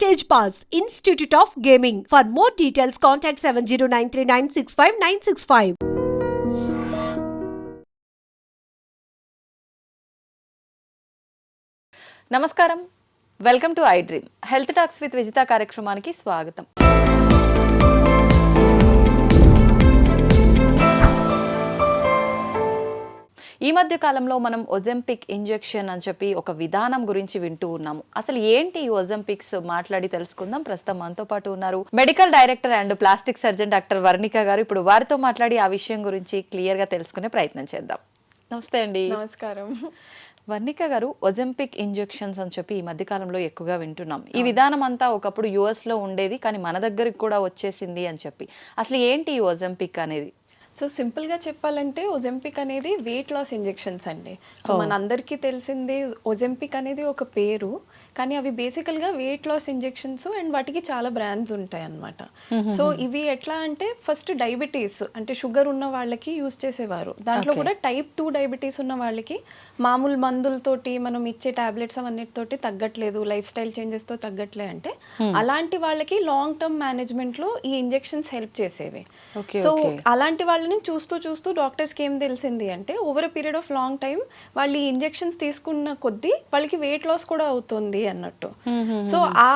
Stage Pass, Institute of Gaming. For more details, contact 7093965965965. నమస్కారం, welcome to I dream health talks with Vijitha కార్యక్రమానికి స్వాగతం. ఈ మధ్య కాలంలో మనం ఒజెంపిక్ ఇంజెక్షన్ అని చెప్పి ఒక విధానం గురించి వింటూ ఉన్నాము. అసలు ఏంటి ఈ ఒజెంపిక్స్ మాట్లాడి తెలుసుకుందాం. ప్రస్తుతం మనతో పాటు ఉన్నారు medical director and plastic surgeon doctor Varnika గారు. ఇప్పుడు వారితో మాట్లాడి ఆ విషయం గురించి క్లియర్ గా తెలుసుకునే ప్రయత్నం చేద్దాం. నమస్తే అండి. నమస్కారం. వర్ణిక గారు, ఒజెంపిక్ ఇంజెక్షన్స్ అని చెప్పి ఈ మధ్య కాలంలో ఎక్కువగా వింటున్నాం. ఈ విధానం అంతా ఒకప్పుడు యుఎస్ లో ఉండేది, కానీ మన దగ్గరికి కూడా వచ్చేసింది అని చెప్పి, అసలు ఏంటి ఈ ఒజెంపిక్ అనేది? సో సింపుల్గా చెప్పాలంటే ఒజెంపిక్ అనేది వెయిట్ లాస్ ఇంజెక్షన్స్ అండి. సో మన అందరికీ తెలిసింది ఒజెంపిక్ అనేది ఒక పేరు, కానీ అవి బేసికల్గా వెయిట్ లాస్ ఇంజెక్షన్స్ అండ్ వాటికి చాలా బ్రాండ్స్ ఉంటాయి అన్నమాట. సో ఇవి ఎట్లా అంటే ఫస్ట్ డయాబెటీస్ అంటే షుగర్ ఉన్న వాళ్ళకి యూజ్ చేసేవారు. దాంట్లో కూడా టైప్ 2 డయాబెటీస్ ఉన్న వాళ్ళకి మామూలు మందులతోటి మనం ఇచ్చే టాబ్లెట్స్ అవన్నిటితోటి తగ్గట్లేదు, లైఫ్ స్టైల్ చేంజెస్తో తగ్గట్లే అంటే అలాంటి వాళ్ళకి లాంగ్ టర్మ్ మేనేజ్మెంట్లో ఈ ఇంజెక్షన్స్ హెల్ప్ చేసేవి. సో అలాంటి వాళ్ళని చూస్తూ చూస్తూ డాక్టర్స్కి ఏం తెలిసింది అంటే over a period of long time వాళ్ళు ఈ ఇంజెక్షన్స్ తీసుకున్న కొద్దీ వాళ్ళకి వెయిట్ లాస్ కూడా అవుతుంది అన్నట్టు. సో ఆ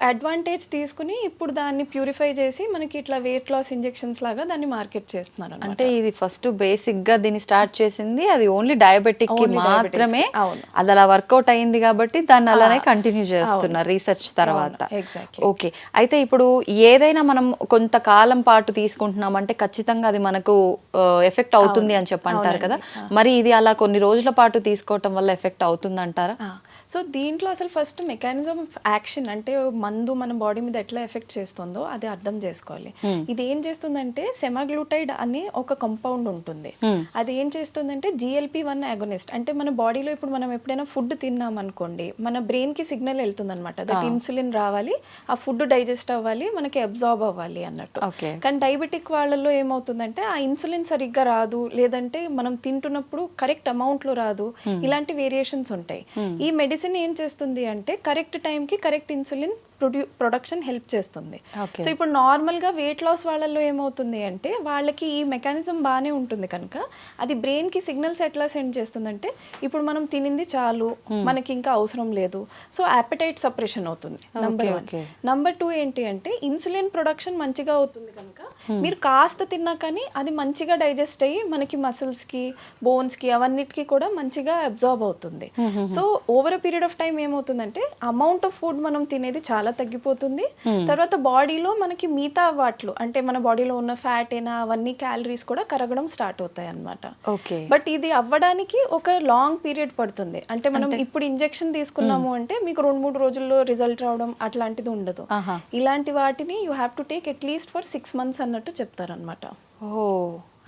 అడ్వాంటేజ్ తీసుకుని ఇప్పుడు దాన్ని ప్యూరిఫై చేసి మనకి ఇట్లా వెయిట్ లాస్ ఇంజెక్షన్స్ లాగా దాన్ని మార్కెట్ చేస్తున్నారు. అంటే ఇది ఫస్ట్ బేసిక్ గా దీన్ని స్టార్ట్ చేసింది అది ఓన్లీ డయాబెటిక్ కి మాత్రమే, అది అలా వర్కౌట్ అయింది కాబట్టి దాన్ని అలానే కంటిన్యూ చేస్తున్నారు రీసెర్చ్ తర్వాత. ఓకే, అయితే ఇప్పుడు ఏదైనా మనం కొంతకాలం పాటు తీసుకుంటున్నాం అంటే ఖచ్చితంగా అది మనకు ఎఫెక్ట్ అవుతుంది అని చెప్పి అంటారు కదా, మరి ఇది అలా కొన్ని రోజుల పాటు తీసుకోవటం వల్ల ఎఫెక్ట్ అవుతుంది అంటారా? సో దీంట్లో అసలు ఫస్ట్ మెకానిజం ఆఫ్ యాక్షన్ అంటే మందు మన బాడీ మీద ఎట్లా ఎఫెక్ట్ చేస్తుందో అది అర్థం చేసుకోవాలి. ఇది ఏం చేస్తుందంటే సెమాగ్లూటైడ్ అనే ఒక కంపౌండ్ ఉంటుంది. అది ఏం చేస్తుందంటే GLP-1 అగోనిస్ట్. అంటే మన బాడీలో ఇప్పుడు మనం ఎప్పుడైనా ఫుడ్ తిన్నాం అనుకోండి, మన బ్రెయిన్ కి సిగ్నల్ వెళ్తుంది అనమాట, దట్ ఇన్సులిన్ రావాలి, ఆ ఫుడ్ డైజెస్ట్ అవ్వాలి, మనకి అబ్జార్బ్ అవ్వాలి అన్నట్టు. కానీ డయాబెటిక్ వాళ్ళల్లో ఏమవుతుందంటే ఆ ఇన్సులిన్ సరిగ్గా రాదు, లేదంటే మనం తింటున్నప్పుడు కరెక్ట్ అమౌంట్ లో రాదు, ఇలాంటి వేరియేషన్స్ ఉంటాయి. ఈ మెడిసిన్ ఏం చేస్తుంది అంటే కరెక్ట్ టైంకి కరెక్ట్ ఇన్సులిన్ ప్రొడక్షన్ హెల్ప్ చేస్తుంది. సో ఇప్పుడు నార్మల్ గా వెయిట్ లాస్ వాళ్ళల్లో ఏమవుతుంది అంటే వాళ్ళకి ఈ మెకానిజం బాగానే ఉంటుంది కనుక అది బ్రెయిన్ కి సిగ్నల్స్ ఎట్లా సెండ్ చేస్తుందంటే ఇప్పుడు మనం తినింది చాలు, మనకి ఇంకా అవసరం లేదు, సో అపెటైట్ సప్రెషన్ అవుతుంది. నంబర్ 1. నంబర్ 2 ఏంటి అంటే ఇన్సులిన్ ప్రొడక్షన్ మంచిగా అవుతుంది కనుక మీరు కాస్త తిన్నా కానీ అది మంచిగా డైజెస్ట్ అయ్యి మనకి మసిల్స్ కి బోన్స్ కి అవన్నిటికీ కూడా మంచిగా అబ్జార్బ్ అవుతుంది. So over a period of time ఏమవుతుందంటే అమౌంట్ ఆఫ్ ఫుడ్ మనం తినేది చాలా తగ్గిపోతుంది. తర్వాత బాడీలో మనకి మిగతా వాట్లు అంటే మన బాడీలో ఉన్న ఫ్యాట్ అయినా అవన్నీ క్యాలరీస్ కూడా కరగడం స్టార్ట్ అవుతాయి అన్నమాట. బట్ ఇది అవ్వడానికి ఒక లాంగ్ పీరియడ్ పడుతుంది. అంటే మనం ఇప్పుడు ఇంజెక్షన్ తీసుకున్నాము అంటే మీకు 2-3 రోజుల్లో రిజల్ట్ రావడం అట్లాంటిది ఉండదు. ఇలాంటి వాటిని you have to take at least for 6 months అన్నట్టు చెప్తారనమాట.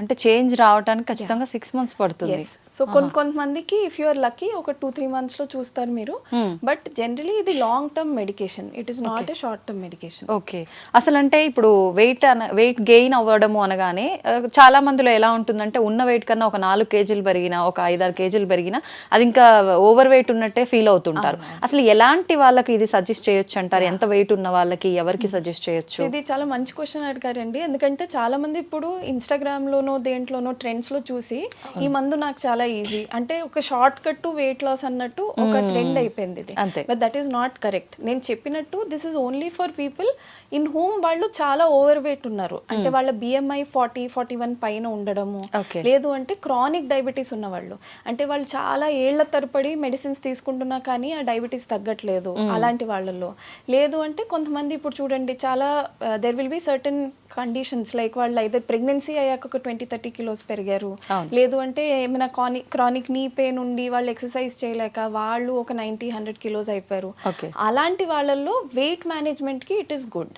అంటే చేంజ్ రావడానికి ఖచ్చితంగా 6 months పడుతుంది. సో కొంతమందికి ఇఫ్ యు ఆర్ లక్కీ ఒక 2-3 months లో చూస్తారు మీరు. బట్ జనరలీ ఇది long term medication, it is not a short term medication. Okay, అసలు అంటే ఇప్పుడు వెయిట్ గెయిన్ అవ్వడము అనగానే చాలా మందిలో ఎలా ఉంటుందంటే ఉన్న వెయిట్ కన్నా ఒక 4 kgs పెరిగినా, ఒక 5-6 kgs పెరిగినా అది ఇంకా ఓవర్ వెయిట్ ఉన్నట్టే ఫీల్ అవుతుంటారు. అసలు ఎలాంటి వాళ్ళకి ఇది సజెస్ట్ చేయొచ్చు అంటారు? ఎంత వెయిట్ ఉన్న వాళ్ళకి ఎవరికి సజెస్ట్ చేయొచ్చు? ఇది చాలా మంచి క్వశ్చన్ అడిగారండి. ఎందుకంటే చాలా మంది ఇప్పుడు ఇన్స్టాగ్రామ్ లో దేంట్లోనో ట్రెండ్స్ లో చూసి ఈ మందు నాకు చాలా ఈజీ అంటే ఒక short cut to weight loss అన్నట్టు ఒక ట్రెండ్ అయిపోయింది ఇది. But that is not correct. నేను చెప్పినట్టు this is only for people in whom వాళ్ళు చాలా ఓవర్ వెయిట్ ఉన్నారు, అంటే వాళ్ళ BMI 40-41 పైన ఉండడము, లేదు అంటే క్రానిక్ డయాబెటీస్ ఉన్న వాళ్ళు, అంటే వాళ్ళు చాలా ఏళ్ల తరబడి మెడిసిన్స్ తీసుకుంటున్నా కానీ ఆ డయాబెటీస్ తగ్గట్లేదు అలాంటి వాళ్ళలో, లేదు అంటే కొంతమంది ఇప్పుడు చూడండి చాలా there will be certain conditions like వాళ్ళు అయితే ప్రెగ్నెన్సీ అయ్యాక ఒక 20-30 kilos పెరిగారు, లేదు అంటే ఏమైనా క్రానిక్ నీ పెయిన్ ఉండి వాళ్ళు ఎక్సర్సైజ్ చేయలేక వాళ్ళు ఒక 90-100 kilos అయిపోయారు. అలాంటి వాళ్ళల్లో వెయిట్ మేనేజ్మెంట్ కి it is good.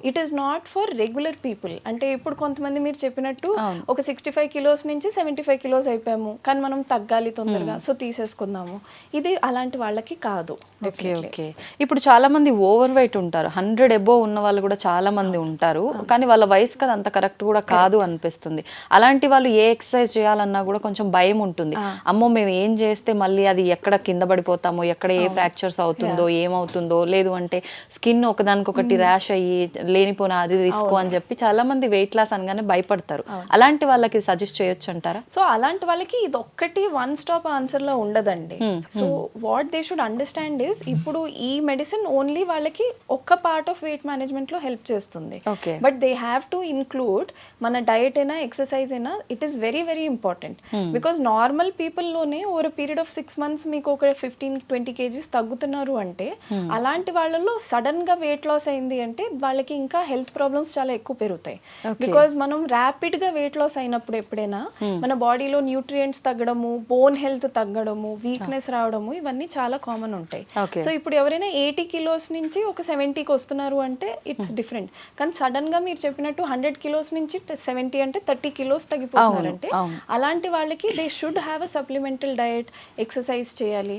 It is not for regular people. అంటే ఇప్పుడు కొంతమంది మీరు చెప్పినట్టు ఒక 65 kilos నుంచి 75 kilos అయిపోయాము, కానీ మనం తగ్గాలి తొందరగా సో తీసేసుకుందాము, ఇది అలాంటి వాళ్ళకి కాదు. ఓకే ఓకే, ఇప్పుడు చాలా మంది ఓవర్ వెయిట్ ఉంటారు, 100 above ఉన్న వాళ్ళు కూడా చాలా మంది ఉంటారు, కానీ వాళ్ళ వయసు కదా అంత కరెక్ట్ కూడా కాదు అనిపిస్తుంది. అలాంటి వాళ్ళు ఏ ఎక్సర్సైజ్ చేయాలన్నా కూడా కొంచెం భయం ఉంటుంది. ఉంటుంది, అమ్మో మేము ఏం చేస్తే మళ్ళీ అది ఎక్కడ కింద పడిపోతామో, ఎక్కడ ఏ ఫ్రాక్చర్స్ అవుతుందో, ఏమవుతుందో, లేదు అంటే స్కిన్ ఒకదానికొకటి ర్యాష్ అయ్యి లేనిపోయిన అది రిస్క్ అని చెప్పి చాలా మంది వెయిట్ లాస్ అనగానే భయపడతారు. అలాంటి వాళ్ళకి సజెస్ట్ చేయొచ్చు అంటారా? సో అలాంటి వాళ్ళకి ఇది ఒక్కటి వన్ స్టాప్ ఆన్సర్ లో ఉండదండి. So what they should understand is, ఇప్పుడు ఈ మెడిసిన్ ఓన్లీ వాళ్ళకి ఒక్క పార్ట్ ఆఫ్ వెయిట్ మేనేజ్మెంట్ లో హెల్ప్ చేస్తుంది. But they have to include మన డయట్ అయినా ఎక్సర్సైజ్ అయినా, it is very very important. Because normal people లోనే ఓవర్ పీరియడ్ ఆఫ్ 6 months మీకు ఒక 15-20 kgs తగ్గుతున్నారు అంటే, అలాంటి వాళ్ళలో సడన్ గా వెయిట్ లాస్ అయింది అంటే వాళ్ళకి ఇంకా హెల్త్ ప్రాబ్లమ్స్ చాలా ఎక్కువ పెరుగుతాయి. బికాస్ మనం ర్యాపిడ్ గా వెయిట్ లాస్ అయినప్పుడు ఎప్పుడైనా మన బాడీలో న్యూట్రియంట్స్ తగ్గడము, బోన్ హెల్త్ తగ్గడము, వీక్నెస్ రావడము, ఇవన్నీ చాలా కామన్ ఉంటాయి. సో ఇప్పుడు ఎవరైనా 80 kilos నుంచి ఒక 70కి వస్తున్నారు అంటే ఇట్స్ డిఫరెంట్. కానీ సడన్ గా మీరు చెప్పినట్టు 100 kilos నుంచి 70 అంటే 30 kilos తగ్గిపోతున్నారంటే, అలాంటి వాళ్ళకి they should have a supplemental diet, exercise చేయాలి.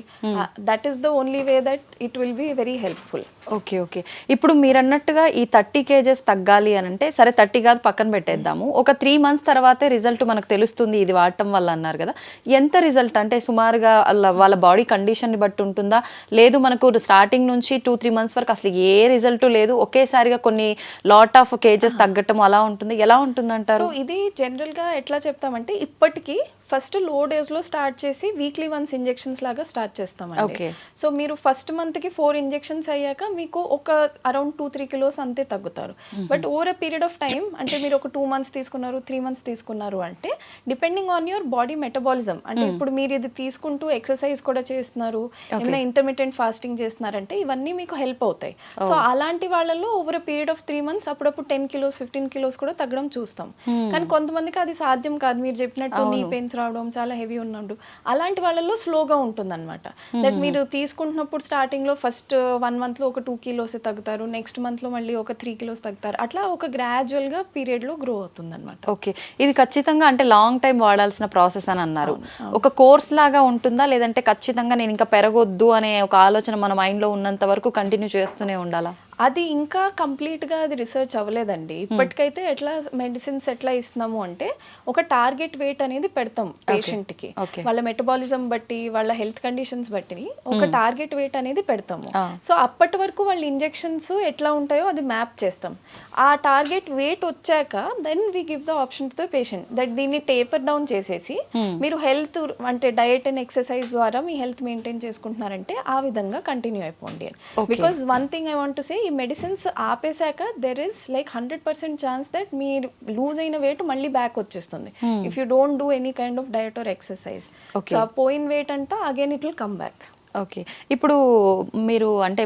That is the only way that it will be very helpful. Okay okay. ఇప్పుడు మీరు అన్నట్టుగా ఈ 30 kgs తగ్గాలి అని అంటే, సరే 30 కాదు పక్కన పెట్టేద్దాము, ఒక 3 months తర్వాతే రిజల్ట్ మనకు తెలుస్తుంది ఇది వాడటం వల్ల అన్నారు కదా, ఎంత రిజల్ట్ అంటే సుమారుగా వాళ్ళ బాడీ కండిషన్ని బట్టి ఉంటుందా, లేదు మనకు స్టార్టింగ్ నుంచి 2-3 months వరకు అసలు ఏ రిజల్ట్ లేదు, ఒకేసారిగా కొన్ని లాట్ ఆఫ్ కేజెస్ తగ్గటం అలా ఉంటుంది, ఎలా ఉంటుంది అంటారు? సో ఇది జనరల్ గా ఎట్లా చెప్తామంటే, ఇప్పటికీ ఫస్ట్ లో డేస్ లో స్టార్ట్ చేసి వీక్లీ వన్స్ ఇంజెక్షన్స్ లాగా స్టార్ట్ చేస్తామండి. సో మీరు ఫస్ట్ మంత్ కి 4 ఇంజెక్షన్స్ అయ్యాక మీకు ఒక అరౌండ్ 2-3 kilos అంతే తగ్గుతారు. But over a period of time, అంటే మీరు ఒక 2 months తీసుకున్నారు, 3 months తీసుకున్నారు అంటే, depending on your body metabolism, అంటే ఇప్పుడు మీరు ఇది తీసుకుంటూ ఎక్సర్సైజ్ కూడా చేస్తున్నారు, ఏమైనా ఇంటర్మిటెంట్ ఫాస్టింగ్ చేస్తున్నారంటే ఇవన్నీ మీకు హెల్ప్ అవుతాయి. సో అలాంటి వాళ్ళలో over a period of 3 months అప్పుడప్పుడు 10 kilos 15 kilos కూడా తగ్గడం చూస్తాం. కానీ కొంతమందికి అది సాధ్యం కాదు, మీరు చెప్పినట్టు నీ పెయిన్స్ రావడం, చాలా హెవీ ఉన్నాడు, అలాంటి వాళ్ళలో స్లోగా ఉంటుంది అనమాట. దట్ మీరు తీసుకుంటున్నప్పుడు స్టార్టింగ్ లో ఫస్ట్ 1 month లో ఒక 2 kilos తగ్గుతారు, నెక్స్ట్ మంత్ లో మళ్ళీ ఒక 3 kilos తగ్గుతారు, అట్లా ఒక గ్రాడ్యువల్ గా పీరియడ్ లో గ్రో అవుతుంది అనమాట. ఓకే. ఇది ఖచ్చితంగా అంటే లాంగ్ టైం వాడాల్సిన ప్రాసెస్ అని అన్నారు. ఒక కోర్స్ లాగా ఉంటుందా, లేదంటే ఖచ్చితంగా నేను ఇంకా పెరగొద్దు అనే ఒక ఆలోచన మన మైండ్ లో ఉన్నంత వరకు కంటిన్యూ చేస్తూనే ఉండాలా? అది ఇంకా కంప్లీట్ గా అది రీసెర్చ్ అవ్వలేదండి. ఇప్పటికైతే ఎట్లా మెడిసిన్స్ ఎట్లా ఇస్తున్నాము అంటే, ఒక టార్గెట్ వెయిట్ అనేది పెడతాం పేషెంట్ కి, వాళ్ళ మెటబాలిజం బట్టి, వాళ్ళ హెల్త్ కండిషన్స్ బట్టి ఒక టార్గెట్ వెయిట్ అనేది పెడతాము. సో అప్పటి వరకు వాళ్ళ ఇంజెక్షన్స్ ఎట్లా ఉంటాయో అది మ్యాప్ చేస్తాం. ఆ టార్గెట్ వెయిట్ వచ్చాక then we give the option to the patient that దీన్ని టేపర్ డౌన్ చేసేసి, మీరు హెల్త్ అంటే డయట్ అండ్ ఎక్సర్సైజ్ ద్వారా మీ హెల్త్ మెయింటైన్ చేసుకుంటున్నారంటే ఆ విధంగా కంటిన్యూ అయిపోండి. Because one thing I want to say, ఈ మెడిసిన్స్ ఆపేశాక there is like 100% chance that మీరు లూజ్ అయిన వెయిట్ మళ్ళీ బ్యాక్ వచ్చేస్తుంది if you don't do any kind of diet or exercise. So ఆ పోయిన వెయిట్ అంతా again it will come back. Okay. ఇప్పుడు మీరు అంటే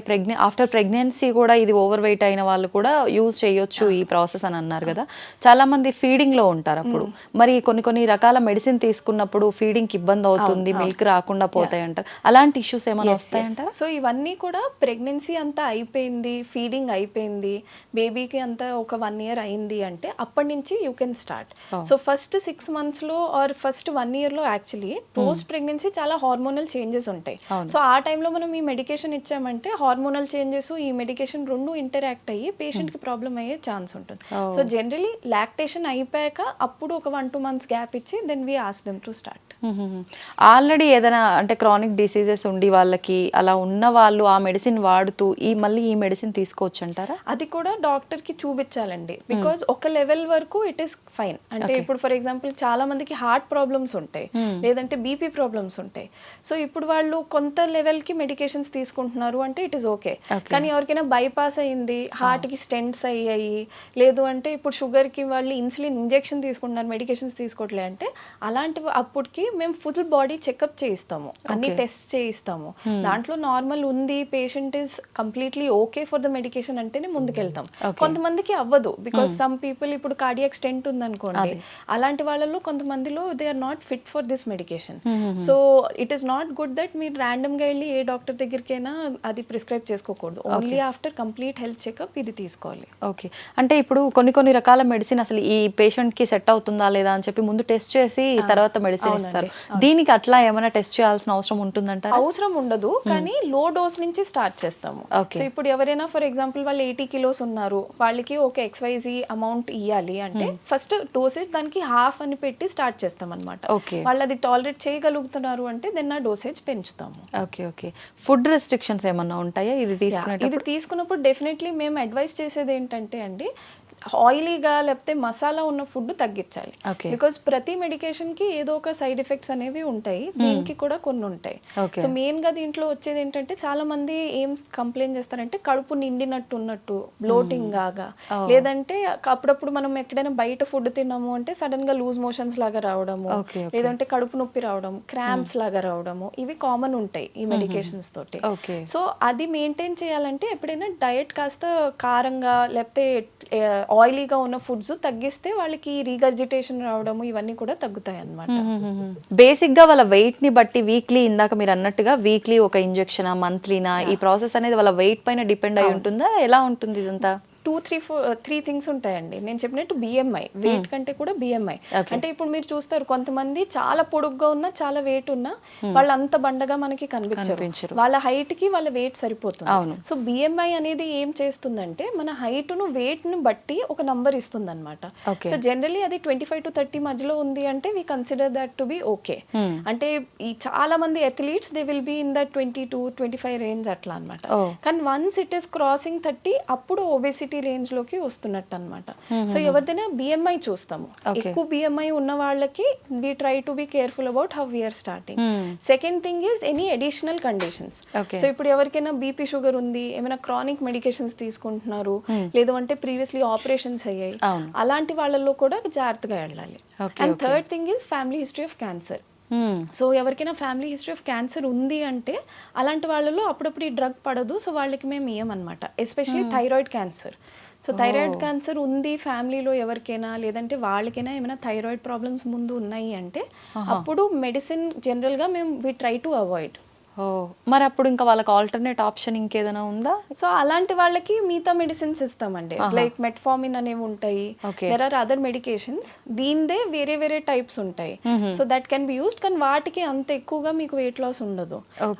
ఆఫ్టర్ ప్రెగ్నెన్సీ కూడా ఇది ఓవర్ వెయిట్ అయిన వాళ్ళు కూడా యూజ్ చేయొచ్చు ఈ ప్రాసెస్ అని అన్నారు కదా, చాలా మంది ఫీడింగ్ లో ఉంటారు అప్పుడు, మరి కొన్ని రకాల మెడిసిన్ తీసుకున్నప్పుడు ఫీడింగ్ కి ఇబ్బంది అవుతుంది, మిల్క్ రాకుండా పోతాయి అంటారు, అలాంటి ఇష్యూస్ ఏమైనా వస్తాయంటారా? సో ఇవన్నీ కూడా ప్రెగ్నెన్సీ అంతా అయిపోయింది, ఫీడింగ్ అయిపోయింది, బేబీకి అంతా ఒక 1 year అయింది అంటే అప్పటి నుంచి you can start. So first 6 months లో ఆర్ ఫస్ట్ 1 year లో యాక్చువల్లీ పోస్ట్ ప్రెగ్నెన్సీ చాలా హార్మోనల్ చేంజెస్ ఉంటాయి. సో ఆ టైంలో మనం ఈ మెడికేషన్ ఇచ్చామంటే హార్మోనల్ చేంజెస్, ఈ మెడికేషన్ రెండు ఇంటరాక్ట్ అయ్యి పేషెంట్ కి ప్రాబ్లం అయ్యే ఛాన్స్ ఉంటుంది. సో జనరలీ లాక్టేషన్ అయిపోయాక అప్పుడు ఒక 1-2 months గ్యాప్ ఇచ్చి then we ask them to start. Already ఏదైనా అంటే క్రానిక్ డిసీజెస్ ఉండి వాళ్ళకి అలా ఉన్న వాళ్ళు ఆ మెడిసిన్ వాడుతూ మళ్ళీ ఈ మెడిసిన్ తీసుకోవచ్చు అంటారా? అది కూడా డాక్టర్ కి చూపించాలండి. బికాజ్ ఒక లెవెల్ వరకు ఇట్ ఈస్ ఫైన్. అంటే ఇప్పుడు ఫర్ ఎగ్జాంపుల్ చాలా మందికి హార్ట్ ప్రాబ్లమ్స్ ఉంటాయి, లేదంటే బీపీ ప్రాబ్లమ్స్ ఉంటాయి. సో ఇప్పుడు వాళ్ళు కొంత లెవెల్ కి మెడికేషన్స్ తీసుకుంటున్నారు అంటే ఇట్ ఈస్ ఓకే. కానీ ఎవరికైనా బైపాస్ అయింది, హార్ట్ కి స్టెంట్స్ అయ్యాయి, లేదు అంటే ఇప్పుడు షుగర్ కి వాళ్ళు ఇన్సులిన్ ఇంజెక్షన్ తీసుకుంటున్నారు, మెడికేషన్స్ తీసుకోవట్లే అంటే, అలాంటి అప్పటికి మేము ఫుల్ బాడీ చెకప్ చేయిస్తాము, అన్ని టెస్ట్ చేయిస్తాము. దాంట్లో నార్మల్ ఉంది, patient is completely okay for the medication అంటేనే ముందుకెళ్తాం. కొంతమందికి అవ్వదు, బికాస్ సమ్ పీపుల్ ఇప్పుడు కార్డియాక్ స్టెంట్ ఉందనుకోండి, అలాంటి వాళ్ళలో కొంతమందిలో they are not fit for this medication. So it is not good that మీరు ర్యాండమ్ గా వెళ్ళి ఏ డాక్టర్ దగ్గరికైనా అది ప్రిస్క్రైబ్ చేసుకోకూడదు. Only after complete health checkup ఇది తీసుకోవాలి. ఓకే. అంటే ఇప్పుడు కొన్ని రకాల మెడిసిన్ అసలు ఈ పేషెంట్ కి సెట్ అవుతుందా లేదా అని చెప్పి ముందు టెస్ట్ చేసి తర్వాత మెడిసిన్ ఇస్తారు. దీనికి అట్లా ఏమైనా టెస్ట్ చేయాల్సిన అవసరం ఉంటుందంట? అవసరం ఉండదు, కానీ లో డోస్ నుంచి స్టార్ట్ చేస్తాము. సో ఇప్పుడు ఎవరైనా ఫర్ ఎగ్జాంపుల్ వాళ్ళు 80 kilos ఉన్నారు, వాళ్ళకి ఒక XYZ అమౌంట్ ఇవ్వాలి అంటే ఫస్ట్ డోసేజ్ దానికి హాఫ్ అని పెట్టి స్టార్ట్ చేస్తాం అనమాట. వాళ్ళు అది టాలరేట్ చేయగలుగుతున్నారు అంటే దెన్ ఆ డోసేజ్ పెంచుతాము. ఓకే. ఫుడ్ రెస్ట్రిక్షన్స్ ఏమన్నా ఉంటాయా ఇది తీసుకున్నప్పుడు? డెఫినెట్లీ మేము అడ్వైస్ చేసేది ఏంటంటే అండి, ఆయిలీగా లేకపోతే మసాలా ఉన్న ఫుడ్ తగ్గించాలి. బికాజ్ ప్రతి మెడికేషన్ కి ఏదో ఒక సైడ్ ఎఫెక్ట్స్ అనేవి ఉంటాయి, దీనికి కూడా కొన్ని ఉంటాయి. సో మెయిన్ గా దీంట్లో వచ్చేది ఏంటంటే చాలా మంది ఏం కంప్లైంట్ చేస్తారంటే కడుపు నిండినట్టు ఉన్నట్టు, బ్లోటింగ్ లాగా, లేదంటే అప్పుడప్పుడు మనం ఎక్కడైనా బయట ఫుడ్ తిన్నాము అంటే సడన్ గా లూజ్ మోషన్స్ లాగా రావడము, లేదంటే కడుపు నొప్పి రావడం, క్రాంప్స్ లాగా రావడము, ఇవి కామన్ ఉంటాయి ఈ మెడికేషన్స్ తోటి. సో అది మెయింటైన్ చేయాలంటే ఎప్పుడైనా డయట్ కాస్త కారంగా లేకపోతే ఆయిలీగా ఉన్న ఫుడ్స్ తగ్గిస్తే వాళ్ళకి రీగర్జిటేషన్ రావడము ఇవన్నీ కూడా తగ్గుతాయి అన్నమాట. బేసిక్ గా వాళ్ళ వెయిట్ ని బట్టి వీక్లీ, ఇందాక మీరు అన్నట్టుగా వీక్లీ ఒక ఇంజెక్షన్, మంత్లీనా, ఈ ప్రాసెస్ అనేది వాళ్ళ వెయిట్ పైన డిపెండ్ అయి ఉంటుందా, ఎలా ఉంటుంది ఇదంతా? 3 థింగ్స్ ఉంటాయండి. నేను చెప్పినట్టు BMI, వెయిట్ కంటే కూడా BMI. అంటే ఇప్పుడు మీరు చూస్తారు కొంతమంది చాలా పొడుగ్గా ఉన్నా చాలా వెయిట్ ఉన్నా వాళ్ళు అంత బండగా మనకి కనిపించరు, వాళ్ళ హైట్ కి వాళ్ళ వెయిట్ సరిపోతుంది. సో BMI అనేది ఏం చేస్తుందంటే మన హైట్ ను వెయిట్ ను బట్టి ఒక నంబర్ ఇస్తుంది అనమాట. సో జనరలీ అది 25 to 30 మధ్యలో ఉంది అంటే we consider that to be okay. అంటే ఈ చాలా మంది athletes they will be in that 22-25 range అట్లా అనమాట. కానీ వన్స్ ఇట్ ఈస్ క్రాసింగ్ 30 అప్పుడు ఒబేసిటీ రేంజ్ లోకి వస్తున్నట్టు అనమాట. సో ఎవరిదైనా BMI చూస్తాము. ఎక్కువ BMI ఉన్న వాళ్ళకి we try to be careful about how we are starting. Second thing is any additional conditions. So ఇప్పుడు ఎవరికైనా BP షుగర్ ఉంది, ఏమైనా క్రానిక్ మెడికేషన్స్ తీసుకుంటున్నారు, లేదు అంటే ప్రీవియస్లీ ఆపరేషన్స్ అయ్యాయి, అలాంటి వాళ్ళలో కూడా జాగ్రత్తగా వెళ్ళాలి. And third thing is family history of cancer. So ఎవరికైనా ఫ్యామిలీ హిస్టరీ ఆఫ్ క్యాన్సర్ ఉంది అంటే అలాంటి వాళ్ళలో అప్పుడప్పుడు ఈ డ్రగ్ పడదు, సో వాళ్ళకి మేము ఇయ్యమన్నమాట. Especially thyroid cancer. So thyroid cancer ఉంది ఫ్యామిలీలో ఎవరికైనా, లేదంటే వాళ్ళకైనా ఏమైనా థైరాయిడ్ ప్రాబ్లమ్స్ ముందు ఉన్నాయి అంటే అప్పుడు మెడిసిన్ జనరల్గా మేము వి ట్రై టు అవాయిడ్. మరి అప్పుడు ఇంకా వాళ్ళకి ఆల్టర్నేట్ ఆప్షన్ ఇంకేదైనా ఉందా? సో అలాంటి వాళ్ళకి మిగతా మెడిసిన్స్ ఇస్తామండి, లైక్ మెట్ఫార్మిన్ అనేవి ఉంటాయి, దెర్ ఆర్ అదర్ మెడికేషన్స్, దీనిదే వేరే వేరే టైప్స్ ఉంటాయి. So that can be used, కానీ వాటికి అంత ఎక్కువగా మీకు వెయిట్ లాస్ ఉండదు.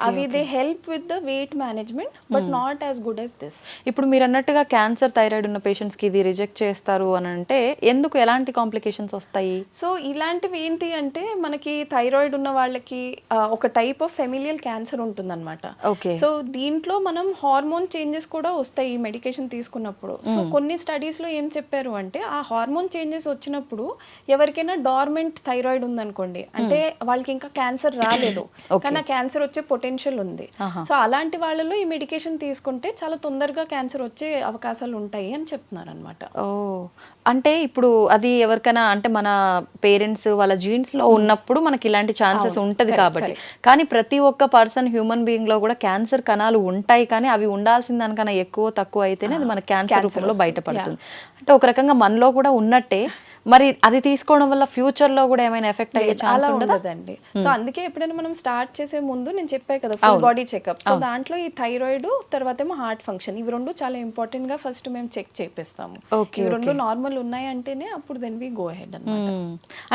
అవి they help with the weight management but not as good as this. ఇప్పుడు మీరు అన్నట్టుగా క్యాన్సర్, థైరాయిడ్ ఉన్న పేషెంట్స్ కి ఇది రిజెక్ట్ చేస్తారు అని అంటే ఎందుకు, ఎలాంటి కాంప్లికేషన్స్ వస్తాయి? సో ఇలాంటివి ఏంటి అంటే మనకి థైరాయిడ్ ఉన్న వాళ్ళకి ఒక టైప్ ఆఫ్ ఫెమిలియల్ క్యాన్సర్ ఉంటుందన్నమాట. సో దీంట్లో మనం హార్మోన్ చేంజెస్ కూడా వస్తాయి ఈ మెడికేషన్ తీసుకున్నప్పుడు. సో కొన్ని స్టడీస్ లో ఏం చెప్పారు అంటే ఆ హార్మోన్ చేంజెస్ వచ్చినప్పుడు ఎవరికైనా డార్మెంట్ థైరాయిడ్ ఉందనుకోండి, అంటే వాళ్ళకి ఇంకా క్యాన్సర్ రాలేదు కానీ ఆ క్యాన్సర్ వచ్చే పొటెన్షియల్ ఉంది. సో అలాంటి వాళ్ళలో ఈ మెడికేషన్ తీసుకుంటే చాలా తొందరగా క్యాన్సర్ వచ్చే అవకాశాలు ఉంటాయి అని చెప్తున్నారు అనమాట. అంటే ఇప్పుడు అది ఎవరికైనా అంటే మన పేరెంట్స్ వాళ్ళ జీన్స్ లో ఉన్నప్పుడు మనకి ఇలాంటి ఛాన్సెస్ ఉంటది కాబట్టి, కానీ ప్రతి ఒక్క పర్సన్ హ్యూమన్ బీయింగ్ లో కూడా క్యాన్సర్ కణాలు ఉంటాయి, కానీ అవి ఉండాల్సిన దానికన్నా ఎక్కువ తక్కువ అయితేనే అది మన క్యాన్సర్ రూపంలో బయటపడుతుంది. అంటే ఒక రకంగా మనలో కూడా ఉన్నట్టే మరి అది తీసుకోవడం వల్ల ఫ్యూచర్ లో కూడా ఏమైనా ఎఫెక్ట్ అయ్యే ఛాన్స్ ఉండదండి. సో అందుకే ఎప్పుడైనా మనం స్టార్ట్ చేసే ముందు నేను చెప్పాను కదా ఫుల్ బాడీ చెకప్, సో దాంట్లో ఈ థైరాయిడ్ తర్వాత ఏమో హార్ట్ ఫంక్షన్, ఇవి రెండు చాలా ఇంపార్టెంట్ గా ఫస్ట్ మేము చెక్ చేపిస్తాము. ఇవి రెండు నార్మల్ ఉన్నాయి అంటేనే అప్పుడు దెన్ వి గో హెడ్ అన్నమాట.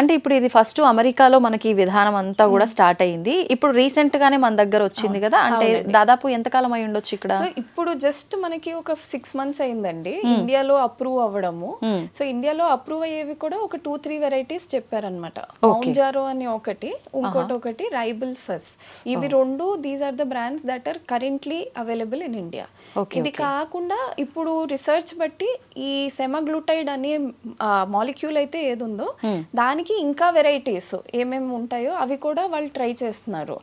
అంటే ఇప్పుడు ఇది ఫస్ట్ అమెరికాలో మనకి ఈ విధానం అంతా కూడా స్టార్ట్ అయింది, ఇప్పుడు రీసెంట్ గానే మన దగ్గర వచ్చింది కదా, అంటే దాదాపు ఎంత కాలం అయి ఉండొచ్చు ఇక్కడ? సో ఇప్పుడు జస్ట్ మనకి ఒక 6 months అయిందండి ఇండియాలో అప్రూవ్ అవ్వడము. సో ఇండియాలో అప్రూవ్ అయ్యేవి కూడా ఒక 2-3 వెరైటీస్ చెప్పారనమాట. మౌంజారో అని ఒకటి, ఇంకోటి రైబుల్ సస్, ఇవి రెండు these are the brands that are currently available in India. ఇది కాకుండా ఇప్పుడు రిసర్చ్ బట్టి ఈ సెమాగ్లూటైడ్ అనే మాలిక్యూల్ అయితే ఏది ఉందో దానికి ఇంకా వెరైటీస్ ఏమేమి ఉంటాయో అవి కూడా వాళ్ళు ట్రై చేస్తున్నారు.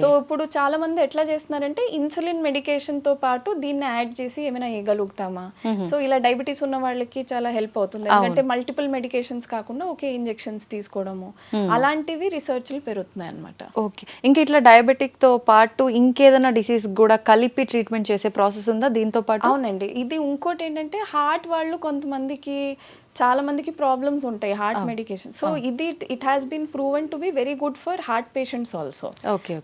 సో ఇప్పుడు చాలా మంది ఎట్లా చేస్తున్నారంటే ఇన్సులిన్ మెడికేషన్ తో పాటు దీన్ని యాడ్ చేసి ఏమైనా వేయగలుగుతామా, సో ఇలా డయాబెటీస్ ఉన్న వాళ్ళకి చాలా హెల్ప్ అవుతుంది. ఎందుకంటే మల్టిపుల్ మెడికేషన్స్ కాకుండా ఒకే ఇంజెక్షన్స్ తీసుకోవడము అలాంటివి రీసెర్చ్లు పెరుగుతున్నాయి అన్నమాట. ఓకే, ఇంకా ఇట్లా డయాబెటిక్ తో పాటు ఇంకేదైనా డిసీజ్ కూడా కలిపి ట్రీట్మెంట్ చేసే ప్రాసెస్ ఉందా దీంతో పాటు? అవునండి, ఇది ఇంకోటి ఏంటంటే హార్ట్ వాళ్ళు కొంతమందికి చాలా మందికి ప్రాబ్లమ్స్ ఉంటాయి హార్ట్ మెడికేషన్. సో ఇది it has been proven to be very good for heart patients also.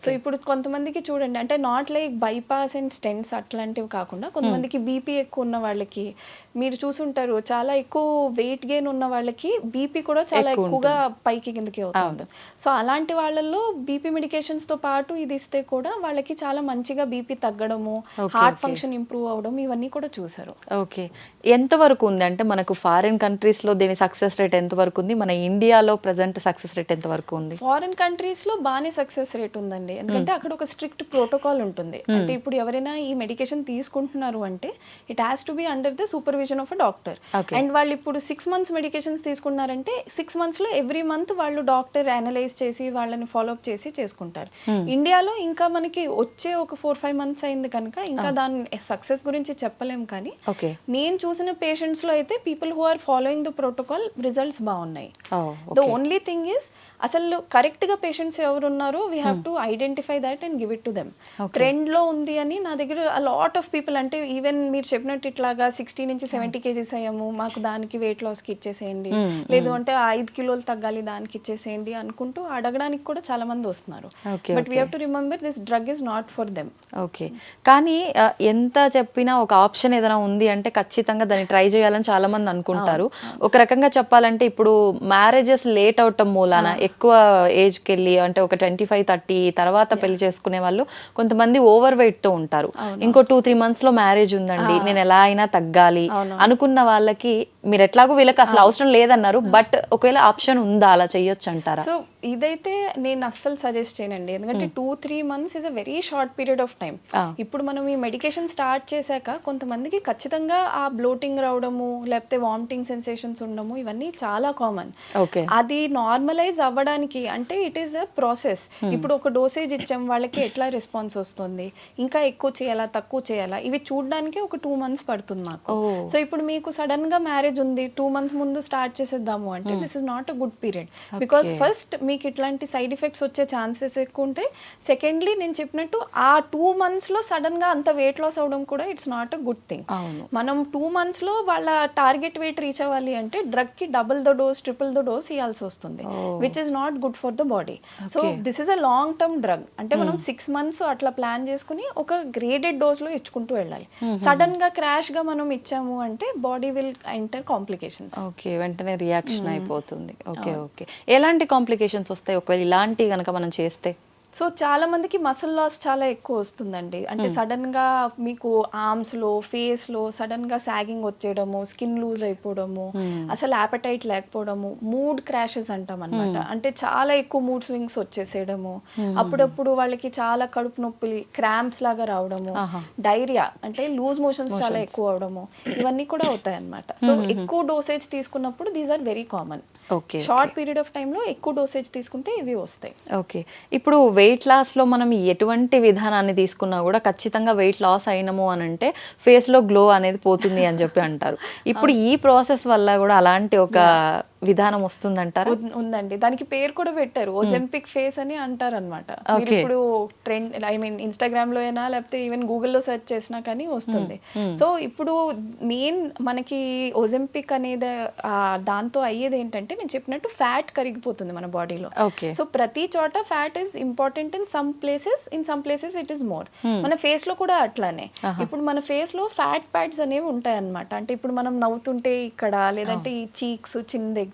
So ఇప్పుడు కొంతమందికి చూడండి, అంటే not like bypass and stents అట్లాంటివి కాకుండా కొంతమందికి బీపీ ఎక్కువ ఉన్న వాళ్ళకి మీరు చూసుంటారు, చాలా ఎక్కువ వెయిట్ గెయిన్ ఉన్న వాళ్ళకి బీపీ కూడా చాలా ఎక్కువగా పైకి కిందకి అవుతుంది. సో అలాంటి వాళ్ళల్లో బీపీ మెడికేషన్స్ తో పాటు ఇది ఇస్తే కూడా వాళ్ళకి చాలా మంచిగా బీపీ తగ్గడము, హార్ట్ ఫంక్షన్ ఇంప్రూవ్ అవడం ఇవన్నీ కూడా చూసారు. ఓకే, ఎంత వరకు ఉంది అంటే మనకు ఫారిన్ కంట్రీస్ లో దీని సక్సెస్ రేట్ ఎంత వరకు ఉంది, మన ఇండియాలో ప్రెసెంట్ సక్సెస్ రేట్ ఎంత వరకు ఉంది? ఫారిన్ కంట్రీస్ లో బాగానే సక్సెస్ రేట్ ఉందండి, ఎందుకంటే అక్కడ ఒక స్ట్రిక్ట్ ప్రోటోకాల్ ఉంటుంది. అంటే ఇప్పుడు ఎవరైనా ఈ మెడికేషన్ తీసుకుంటున్నారు అంటే it has to be under the supervision of a doctor. And వాళ్ళు ఇప్పుడు 6 months మెడికేషన్స్ తీసుకున్నారంటే 6 months లో ఎవ్రీ మంత్ వాళ్ళు డాక్టర్ అనలైజ్ చేసి వాళ్ళని ఫాలోఅప్ చేసి చేసుకుంటారు. ఇండియాలో ఇంకా మనకి వచ్చే ఒక 4-5 months అయింది కనుక ఇంకా దాని సక్సెస్ గురించి చెప్పలేం. కానీ నేను చూసిన పేషెంట్స్ లో అయితే people who are following the protocol results బాగున్నాయి. ద ఓన్లీ థింగ్ ఈస్ అసలు కరెక్ట్ గా పేషెంట్స్ ఎవరు ఉన్నారో we have to identify that and give it to them. Trend లో ఉంది అని నా దగ్గర లాట్ ఆఫ్ పీపుల్, అంటే ఈవెన్ మీరు చెప్పినట్టు ఇట్లాగా 60 నుంచి 70 kgs అయ్యాము, మాకు దానికి వెయిట్ లాస్ కి ఇచ్చేసేయండి, లేదు అంటే 5 kilos తగ్గాలి దానికి ఇచ్చేసేయండి అనుకుంటూ అడగడానికి కూడా చాలా మంది వస్తున్నారు. But we have to remember this drug is not for them. Okay, కానీ ఎంత చెప్పినా ఒక ఆప్షన్ ఏదైనా ఉంది అంటే ఖచ్చితంగా దాన్ని ట్రై చేయాలని చాలా మంది అనుకుంటారు. ఒక రకంగా చెప్పాలంటే ఇప్పుడు మ్యారేజెస్ లేట్ అవటం మూలాన ఎక్కువ ఏజ్కి వెళ్ళి అంటే ఒక 25-30 తర్వాత పెళ్లి చేసుకునే వాళ్ళు కొంతమంది ఓవర్ వెయిట్ తో ఉంటారు. ఇంకో 2-3 months లో మ్యారేజ్ ఉందండి, నేను ఎలా అయినా తగ్గాలి అనుకున్న వాళ్ళకి మీరు ఎట్లాగో వీళ్ళకి అసలు అవసరం లేదన్నారు, బట్ ఒకవేళ ఆప్షన్ ఉందా అలా చెయ్యొచ్చు అంటారా? సో ఇదైతే నేను అస్సలు సజెస్ట్ చేయనండి, ఎందుకంటే 2-3 months is a very short period of time. ఇప్పుడు మనం ఈ మెడికేషన్ స్టార్ట్ చేశాక కొంతమందికి ఖచ్చితంగా ఆ బ్లోటింగ్ రావడము లేకపోతే వామిటింగ్ సెన్సేషన్స్ ఉండడము ఇవన్నీ చాలా కామన్. అది నార్మలైజ్ అవ్వడానికి అంటే ఇట్ ఈస్ అ ప్రాసెస్. ఇప్పుడు ఒక డోసేజ్ ఇచ్చాం, వాళ్ళకి ఎట్లా రెస్పాన్స్ వస్తుంది, ఇంకా ఎక్కువ చేయాలా తక్కువ చేయాలా, ఇవి చూడడానికి ఒక 2 months పడుతుంది మాకు. సో ఇప్పుడు మీకు సడన్ గా మ్యారేజ్ ఉంది, 2 months ముందు స్టార్ట్ చేసేద్దాము అంటే this is not a good period. Because first మీకు ఇట్లాంటి సైడ్ ఎఫెక్ట్స్ వచ్చే ఛాన్సెస్ ఎక్కువ ఉంటాయి. సెకండ్లీ నేను చెప్పినట్టు ఆ 2 months లో సడన్ గా అంత వెయిట్ లాస్ అవడం కూడా it's not a good thing. మనం 2 months లో వాళ్ళ టార్గెట్ వెయిట్ రీచ్ అవ్వాలి అంటే డ్రగ్ కి double the dose triple the dose ఇవ్వాల్సి వస్తుంది, which is not good for the body. So this is a long term drug. అంటే మనం 6 months అట్లా ప్లాన్ చేసుకుని ఒక గ్రేడెడ్ డోస్ లో ఇచ్చుకుంటూ వెళ్ళాలి. సడన్ గా క్రాష్ గా మనం ఇచ్చాము అంటే body will enter complications. Okay, వెంటనే రియాక్షన్ అయిపోతుంది. ఓకే ఓకే, ఎలాంటి కాంప్లికేషన్స్ వస్తాయి ఒకవేళ ఇలాంటి కనుక మనం చేస్తే? సో చాలా మందికి మసిల్ లాస్ చాలా ఎక్కువ వస్తుందండి. అంటే సడన్ గా మీకు ఆర్మ్స్ లో ఫేస్ లో సడన్ గా సాగింగ్ వచ్చేయడము, స్కిన్ లూజ్ అయిపోవడము, అసలు యాపటైట్ లేకపోవడము, మూడ్ క్రాషెస్ అంటాం అనమాట. అంటే చాలా ఎక్కువ మూడ్ స్వింగ్స్ వచ్చేసేయడము, అప్పుడప్పుడు వాళ్ళకి చాలా కడుపు నొప్పి క్రాంప్స్ లాగా రావడము, డైరియా అంటే లూజ్ మోషన్స్ చాలా ఎక్కువ అవడము, ఇవన్నీ కూడా అవుతాయి అనమాట. సో ఎక్కువ డోసేజ్ తీసుకున్నప్పుడు these are very common. Short period of టైంలో ఎక్కువ డోసేజ్ తీసుకుంటే ఇవి వస్తాయి. ఓకే, ఇప్పుడు వెయిట్ లాస్లో మనం ఎటువంటి విధానాన్ని తీసుకున్నా కూడా ఖచ్చితంగా వెయిట్ లాస్ అయినము అని అంటే ఫేస్లో గ్లో అనేది పోతుంది అని చెప్పి అంటారు. ఇప్పుడు ఈ ప్రాసెస్ వల్ల కూడా అలాంటి ఒక విధానం వస్తుందంటారా? ఉందండి, దానికి పేరు కూడా పెట్టారు, ఓజెంపిక్ ఫేస్ అని అంటారు అనమాట. ఇప్పుడు ట్రెండ్ ఐ మీన్ ఇన్స్టాగ్రామ్ లో అయినా లేకపోతే ఈవెన్ గూగుల్లో సెర్చ్ చేసినా కానీ వస్తుంది. సో ఇప్పుడు మెయిన్ మనకి ఓజెంపిక్ అనేది దాంతో అయ్యేది ఏంటంటే నేను చెప్పినట్టు ఫ్యాట్ కరిగిపోతుంది మన బాడీలో. సో ప్రతి చోట fat is important in some places it is more. మన ఫేస్ లో కూడా అట్లానే. ఇప్పుడు మన ఫేస్ లో ఫ్యాట్ ప్యాడ్స్ అనేవి ఉంటాయి అనమాట. అంటే ఇప్పుడు మనం నవ్వుతుంటే ఇక్కడ లేదంటే ఈ చీక్స్ చిన్న దగ్గర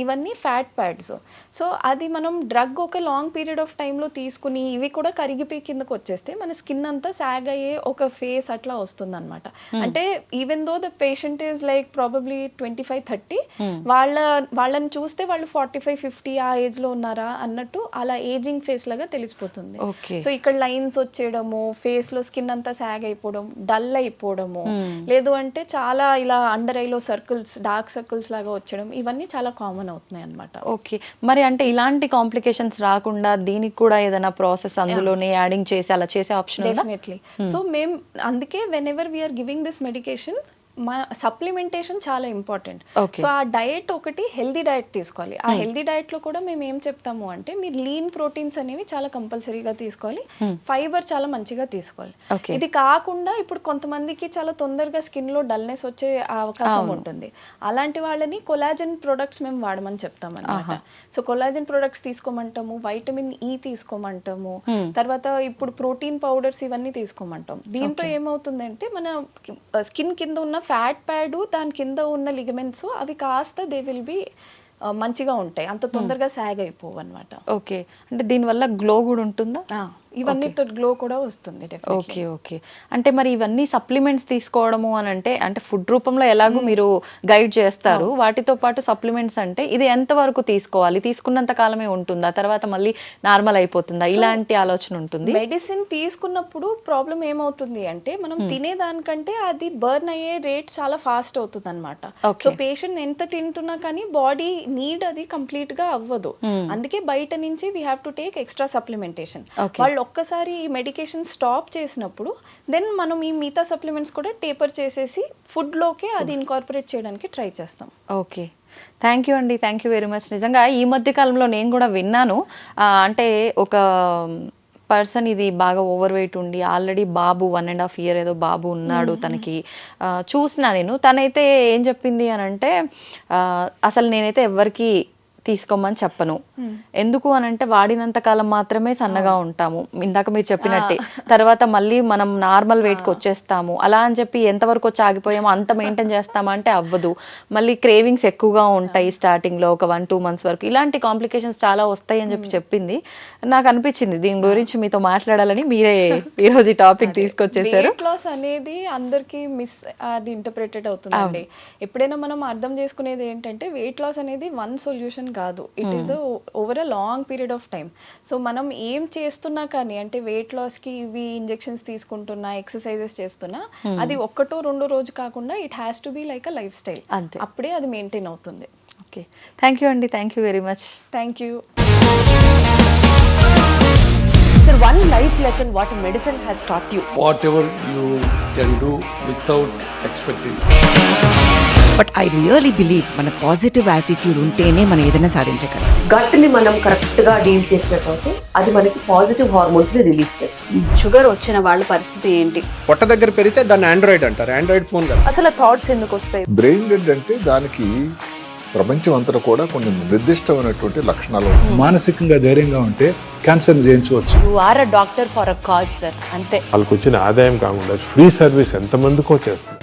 ఇవన్నీ ఫ్యాట్ ప్యాడ్స్. సో అది మనం డ్రగ్ ఒక లాంగ్ పీరియడ్ ఆఫ్ టైంలో తీసుకుని ఇవి కూడా కరిగిపోయి కిందకు వచ్చేస్తే మన స్కిన్ అంతా సాగ్ అయ్యే ఒక ఫేస్ అట్లా వస్తుంది అనమాట. అంటే even though the patient is like probably 25-30, వాళ్ళని చూస్తే వాళ్ళు 45-50 ఆ ఏజ్ లో ఉన్నారా అన్నట్టు అలా ఏజింగ్ ఫేస్ లాగా తెలిసిపోతుంది. సో ఇక్కడ లైన్స్ వచ్చేయడము, ఫేస్ లో స్కిన్ అంతా సాగ్ అయిపోవడం, డల్ అయిపోవడము, లేదు అంటే చాలా ఇలా అండర్ ఐలో సర్కిల్స్ డార్క్ సర్కిల్స్ లాగా వచ్చడం, ఇవన్నీ చాలా కామన్ అవుతున్నాయి అన్నమాట. ఓకే, మరి అంటే ఇలాంటి కాంప్లికేషన్స్ రాకుండా దీనికి కూడా ఏదైనా ప్రాసెస్ అందులోనే యాడింగ్ చేసి అలా చేసే ఆప్షన్ ఉందా? డెఫినెట్లీ. సో మేము అందుకే whenever we're giving this medication మా సప్లిమెంటేషన్ చాలా ఇంపార్టెంట్. Okay. సో ఆ డయట్ ఒకటి హెల్దీ డయట్ తీసుకోవాలి. ఆ హెల్దీ డయట్ లో కూడా మేము ఏం చెప్తాము అంటే మీరు లీన్ ప్రోటీన్స్ అనేవి చాలా కంపల్సరీగా తీసుకోవాలి, ఫైబర్ చాలా మంచిగా తీసుకోవాలి. Okay. ఇది కాకుండా ఇప్పుడు కొంతమందికి చాలా తొందరగా స్కిన్ లో డల్నెస్ వచ్చే అవకాశం ఉంటుంది. అలాంటి వాళ్ళని కొలాజన్ ప్రొడక్ట్స్ మేము వాడమని చెప్తాం అన్నమాట. సో కొలాజన్ ప్రొడక్ట్స్ తీసుకోమంటాము, వైటమిన్ ఈ తీసుకోమంటాము, తర్వాత ఇప్పుడు ప్రోటీన్ పౌడర్స్ ఇవన్నీ తీసుకోమంటాం. దీంతో ఏమవుతుందంటే మన స్కిన్ కింద ఉన్న ఫ్యాట్ ప్యాడ్ దాని కింద ఉన్న లిగమెంట్స్ అవి కాస్త దే విల్ బి మంచిగా ఉంటాయి, అంత తొందరగా సాగ్ అయిపోవు అనమాట. ఓకే, అంటే దీనివల్ల గ్లో కూడా ఉంటుందా? ఇవన్నీతో గ్లో కూడా వస్తుంది. ఓకే ఓకే, అంటే మరి ఇవన్నీ సప్లిమెంట్స్ తీసుకోవడము అని అంటే ఫుడ్ రూపంలో ఎలాగో మీరు గైడ్ చేస్తారు, వాటితో పాటు సప్లిమెంట్స్ అంటే ఇది ఎంత వరకు తీసుకోవాలి, తీసుకున్నంత కాలమే ఉంటుందా, తర్వాత మళ్ళీ నార్మల్ అయిపోతుందా, ఇలాంటి ఆలోచన ఉంటుంది? మెడిసిన్ తీసుకున్నప్పుడు ప్రాబ్లం ఏమవుతుంది అంటే మనం తినేదానికంటే అది బర్న్ అయ్యే రేట్ చాలా ఫాస్ట్ అవుతుంది అనమాట. సో పేషెంట్ ఎంత తింటున్నా కానీ బాడీ నీడ్ అది కంప్లీట్ గా అవ్వదు. అందుకే బయట నుంచి we have to take extra supplementation. వాళ్ళు ఒక్కసారి ఈ మెడికేషన్ స్టాప్ చేసినప్పుడు దెన్ మనం ఈ మిగతా సప్లిమెంట్స్ కూడా టేపర్ చేసేసి ఫుడ్ లోకే అది ఇన్కార్పొరేట్ చేయడానికి ట్రై చేస్తాం. ఓకే, థ్యాంక్ యూ అండి, థ్యాంక్ యూ వెరీ మచ్. నిజంగా ఈ మధ్య కాలంలో నేను కూడా విన్నాను, అంటే ఒక పర్సన్ ఇది బాగా ఓవర్ వెయిట్ ఉండి ఆల్రెడీ బాబు 1.5 year ఏదో బాబు ఉన్నాడు తనకి, చూసినా నేను. తనైతే ఏం చెప్పింది అని అంటే అసలు నేనైతే ఎవరికి తీసుకోమని చెప్పను, ఎందుకు అని అంటే వాడినంత కాలం మాత్రమే సన్నగా ఉంటాము, ఇందాక మీరు చెప్పినట్టే, తర్వాత మళ్ళీ మనం నార్మల్ వెయిట్కి వచ్చేస్తాము, అలా అని చెప్పి ఎంతవరకు వచ్చి ఆగిపోయామో అంత మెయింటైన్ చేస్తామా అంటే అవ్వదు, మళ్ళీ క్రేవింగ్స్ ఎక్కువగా ఉంటాయి స్టార్టింగ్లో ఒక 1-2 months వరకు, ఇలాంటి కాంప్లికేషన్స్ చాలా వస్తాయి అని చెప్పి చెప్పింది. నాకు అనిపించింది దీని గురించి మీతో మాట్లాడాలని, మీరే ఈరోజు ఈ టాపిక్ తీసుకొచ్చేసారు. వెయిట్ లాస్ అనేది అందరికీ అది ఇంటర్ప్రిటెడ్ అవుతుందండి. ఎప్పుడైనా మనం అర్థం చేసుకునేది ఏంటంటే వెయిట్ లాస్ అనేది వన్ సొల్యూషన్ కాదు, it is over a long period of time. So మనం ఏం చేస్తున్నా కానీ అంటే వెయిట్ లాస్ కి ఇవి ఇంజెక్షన్స్ తీసుకుంటున్నా, ఎక్సర్సైజెస్ చేస్తున్నా, అది 1-2 రోజు కాకుండా it has to be like a life style, అప్పుడే అది మెయింటైన్ అవుతుంది. ఓకే, థ్యాంక్ యూ అండి, thank you very much. Thank you. Sir, one life lesson what medicine has taught you. Whatever you can do without expecting. But I really believe మన positive attitude ఉంటేనే మనం ఏదైనా సాధించగలం. గట్ని మనం కరెక్ట్గా deal చేసినట్లయితే అది మనకి పాజిటివ్ హార్మోన్స్ని రిలీజ్ చేస్తుంది. షుగర్ వచ్చిన వాళ్ళ పరిస్థితి ఏంటి? పొట్ట దగ్గర పెరిగితే దాన్ని ఆండ్రాయిడ్ అంటారు, ఆండ్రాయిడ్ ఫోన్ కదా. అసలు థాట్స్ ఎందుకు వస్తాయి? బ్రెయిన్ డెడ్ అంటే దానికి ప్రపంచం అంతా కూడా కొన్ని నిర్దిష్టమైనటువంటి లక్షణాలు ఉన్నాయి. మానసికంగా ధైర్యంగా ఉంటే క్యాన్సర్ జయించవచ్చు. You are a doctor for a cause sir, అంతే. వాళ్ళకి వచ్చిన ఆదాయం కాకుండా ఫ్రీ సర్వీస్ ఎంతమందికో చేస్తుంది.